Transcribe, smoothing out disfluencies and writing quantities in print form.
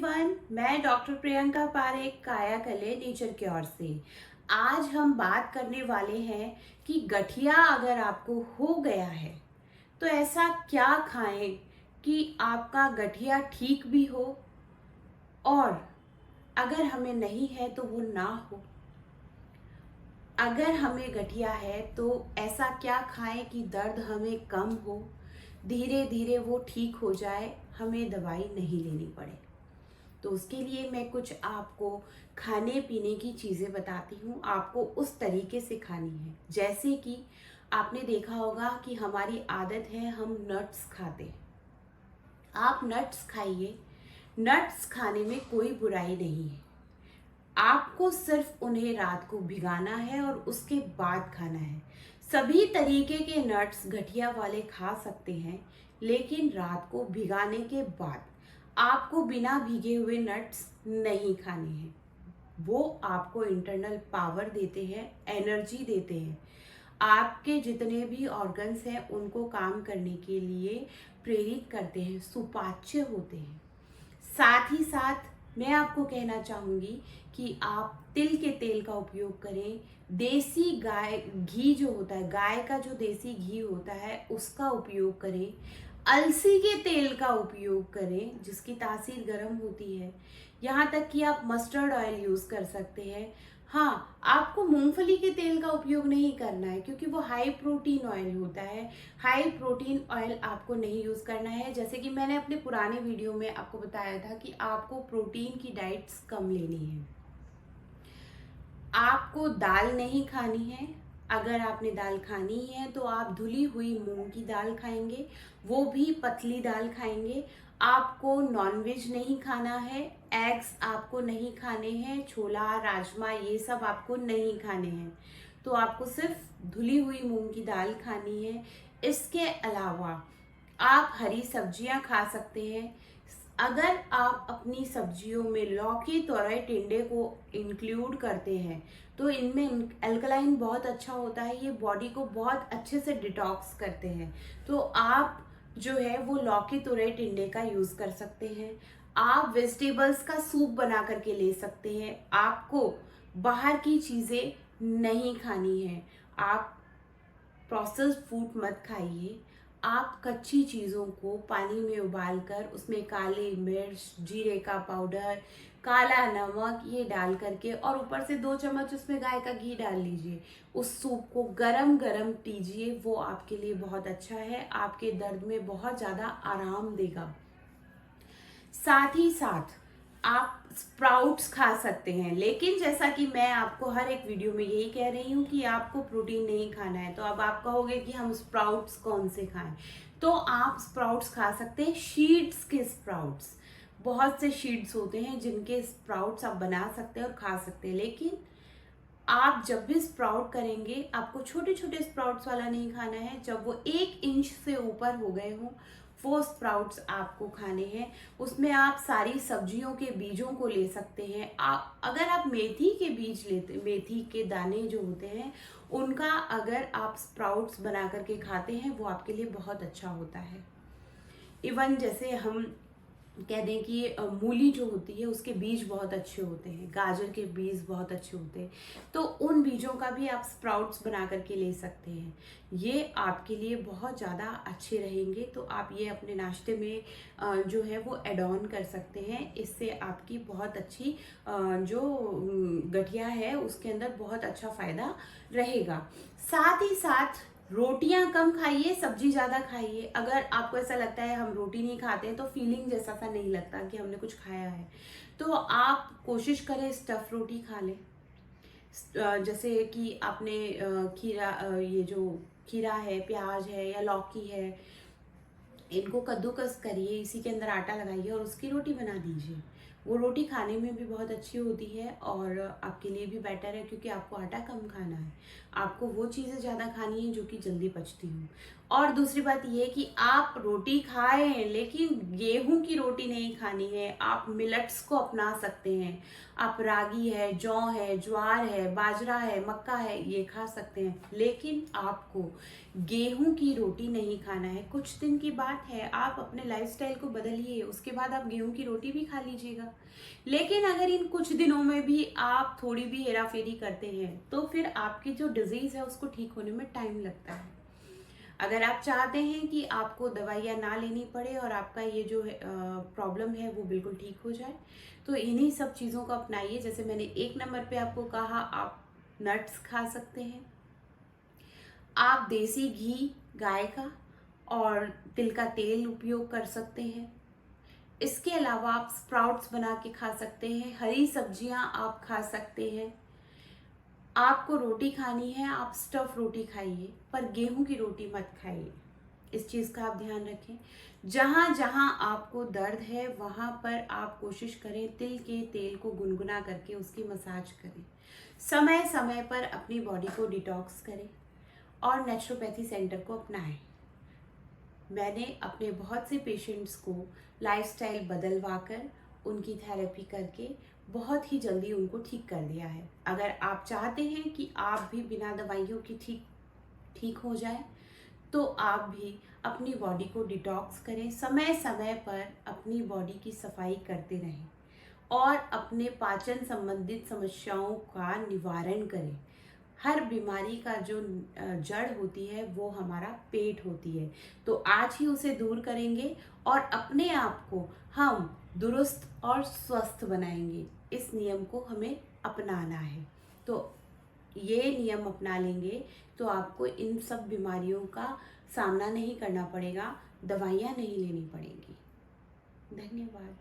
Everyone, मैं doctor Priyanka Parekh कायाकले nature cure से। आज हम बात करने वाले हैं कि गठिया अगर आपको हो गया है तो ऐसा क्या खाएं कि आपका गठिया ठीक भी हो, और अगर हमें नहीं है तो वो ना हो। अगर हमें गठिया है तो ऐसा क्या खाएं कि दर्द हमें कम हो, धीरे धीरे वो ठीक हो जाए, हमें दवाई नहीं लेनी पड़े। तो उसके लिए मैं कुछ आपको खाने पीने की चीज़ें बताती हूँ। आपको उस तरीके से खानी है जैसे कि आपने देखा होगा कि हमारी आदत है हम नट्स खाते हैं। आप नट्स खाइए, नट्स खाने में कोई बुराई नहीं है। आपको सिर्फ उन्हें रात को भिगाना है और उसके बाद खाना है। सभी तरीके के नट्स गठिया वाले खा सकते हैं, लेकिन रात को भिगाने के बाद आपको बिना भीगे हुए नट्स नहीं खाने हैं। वो आपको इंटरनल पावर देते हैं, एनर्जी देते हैं, आपके जितने भी ऑर्गन्स हैं उनको काम करने के लिए प्रेरित करते हैं, सुपाच्य होते हैं। साथ ही साथ मैं आपको कहना चाहूँगी कि आप तिल के तेल का उपयोग करें। देसी गाय घी जो होता है, गाय का जो देसी घी होता है उसका उपयोग करें। अलसी के तेल का उपयोग करें जिसकी तासीर गर्म होती है। यहाँ तक कि आप मस्टर्ड ऑयल यूज़ कर सकते हैं। हाँ, आपको मूंगफली के तेल का उपयोग नहीं करना है क्योंकि वो हाई प्रोटीन ऑयल होता है। हाई प्रोटीन ऑयल आपको नहीं यूज़ करना है। जैसे कि मैंने अपने पुराने वीडियो में आपको बताया था कि आपको प्रोटीन की डाइट्स कम लेनी है। आपको दाल नहीं खानी है। अगर आपने दाल खानी है तो आप धुली हुई मूंग की दाल खाएंगे, वो भी पतली दाल खाएंगे। आपको नॉनवेज नहीं खाना है, एग्स आपको नहीं खाने हैं, छोला राजमा ये सब आपको नहीं खाने हैं। तो आपको सिर्फ धुली हुई मूंग की दाल खानी है। इसके अलावा आप हरी सब्जियां खा सकते हैं। अगर आप अपनी सब्जियों में लौकी, तोरई, टिंडे को इंक्लूड करते हैं तो इनमें अल्कलाइन बहुत अच्छा होता है। ये बॉडी को बहुत अच्छे से डिटॉक्स करते हैं। तो आप जो है वो लौकी, तुरई, टिंडे का यूज कर सकते हैं। आप वेजिटेबल्स का सूप बना करके ले सकते हैं। आपको बाहर की चीजें नहीं खानी है। आप प्रोसेस्ड फूड मत खाइए। आप कच्ची चीज़ों को पानी में उबालकर उसमें काली मिर्च, जीरे का पाउडर, काला नमक ये डाल करके और ऊपर से 2 चम्मच उसमें गाय का घी डाल लीजिए। उस सूप को गरम गरम पीजिए, वो आपके लिए बहुत अच्छा है, आपके दर्द में बहुत ज़्यादा आराम देगा। साथ ही साथ आप स्प्राउट्स खा सकते हैं, लेकिन जैसा कि मैं आपको हर एक वीडियो में यही कह रही हूँ कि आपको प्रोटीन नहीं खाना है। तो अब आप कहोगे कि हम स्प्राउट्स कौन से खाएं, तो आप स्प्राउट्स खा सकते हैं, शीड्स के स्प्राउट्स। बहुत से शीड्स होते हैं जिनके स्प्राउट्स आप बना सकते हैं और खा सकते हैं, लेकिन आप जब भी स्प्राउट करेंगे आपको छोटे छोटे स्प्राउट्स वाला नहीं खाना है। जब वो 1 इंच से ऊपर हो गए हों वो स्प्राउट्स आपको खाने हैं। उसमें आप सारी सब्जियों के बीजों को ले सकते हैं। अगर आप मेथी के बीज लेते, मेथी के दाने जो होते हैं उनका अगर आप स्प्राउट्स बना करके खाते हैं वो आपके लिए बहुत अच्छा होता है। इवन जैसे हम कह दें कि मूली जो होती है उसके बीज बहुत अच्छे होते हैं, गाजर के बीज बहुत अच्छे होते हैं, तो उन बीजों का भी आप स्प्राउट्स बना करके ले सकते हैं। ये आपके लिए बहुत ज़्यादा अच्छे रहेंगे। तो आप ये अपने नाश्ते में जो है वो एड ऑन कर सकते हैं। इससे आपकी बहुत अच्छी जो गठिया है उसके अंदर बहुत अच्छा फायदा रहेगा। साथ ही साथ रोटियां कम खाइए, सब्जी ज़्यादा खाइए। अगर आपको ऐसा लगता है हम रोटी नहीं खाते हैं तो फीलिंग जैसा सा नहीं लगता कि हमने कुछ खाया है, तो आप कोशिश करें स्टफ रोटी खा लें। जैसे कि आपने खीरा, ये जो खीरा है, प्याज है या लौकी है, इनको कद्दूकस करिए, इसी के अंदर आटा लगाइए और उसकी रोटी बना दीजिए। वो रोटी खाने में भी बहुत अच्छी होती है और आपके लिए भी बेटर है क्योंकि आपको आटा कम खाना है। आपको वो चीज़ें ज़्यादा खानी है जो कि जल्दी पचती हों। और दूसरी बात ये कि आप रोटी खाएं लेकिन गेहूं की रोटी नहीं खानी है। आप मिलेट्स को अपना सकते हैं। आप रागी है, जौ है, ज्वार है, बाजरा है, मक्का है, ये खा सकते हैं, लेकिन आपको गेहूं की रोटी नहीं खाना है। कुछ दिन की बात है, आप अपने लाइफस्टाइल को बदलिए, उसके बाद आप गेहूं की रोटी भी खा लीजिएगा। लेकिन अगर इन कुछ दिनों में भी आप थोड़ी भी हेराफेरी करते हैं तो फिर आपकी जो डिजीज है उसको ठीक होने में टाइम लगता है। अगर आप चाहते हैं कि आपको दवाइयाँ ना लेनी पड़े और आपका ये जो प्रॉब्लम है वो बिल्कुल ठीक हो जाए, तो इन्हीं सब चीज़ों को अपनाइए। जैसे मैंने 1 नंबर पे आपको कहा, आप नट्स खा सकते हैं, आप देसी घी गाय का और तिल का तेल उपयोग कर सकते हैं। इसके अलावा आप स्प्राउट्स बना के खा सकते हैं, हरी सब्जियां आप खा सकते हैं। आपको रोटी खानी है, आप स्टफ रोटी खाइए, पर गेहूं की रोटी मत खाइए। इस चीज़ का आप ध्यान रखें। जहाँ जहाँ आपको दर्द है वहाँ पर आप कोशिश करें तिल के तेल को गुनगुना करके उसकी मसाज करें। समय समय पर अपनी बॉडी को डिटॉक्स करें और नेचुरोपैथी सेंटर को अपनाएं। मैंने अपने बहुत से पेशेंट्स को लाइफस्टाइल बदलवा कर उनकी थेरेपी करके बहुत ही जल्दी उनको ठीक कर दिया है। अगर आप चाहते हैं कि आप भी बिना दवाइयों की ठीक हो जाए, तो आप भी अपनी बॉडी को डिटॉक्स करें, समय समय पर अपनी बॉडी की सफाई करते रहें और अपने पाचन संबंधित समस्याओं का निवारण करें। हर बीमारी का जो जड़ होती है वो हमारा पेट होती है, तो आज ही उसे दूर करेंगे और अपने आप को हम दुरुस्त और स्वस्थ बनाएंगे। इस नियम को हमें अपनाना है। तो ये नियम अपना लेंगे तो आपको इन सब बीमारियों का सामना नहीं करना पड़ेगा, दवाइयाँ नहीं लेनी पड़ेंगी। धन्यवाद।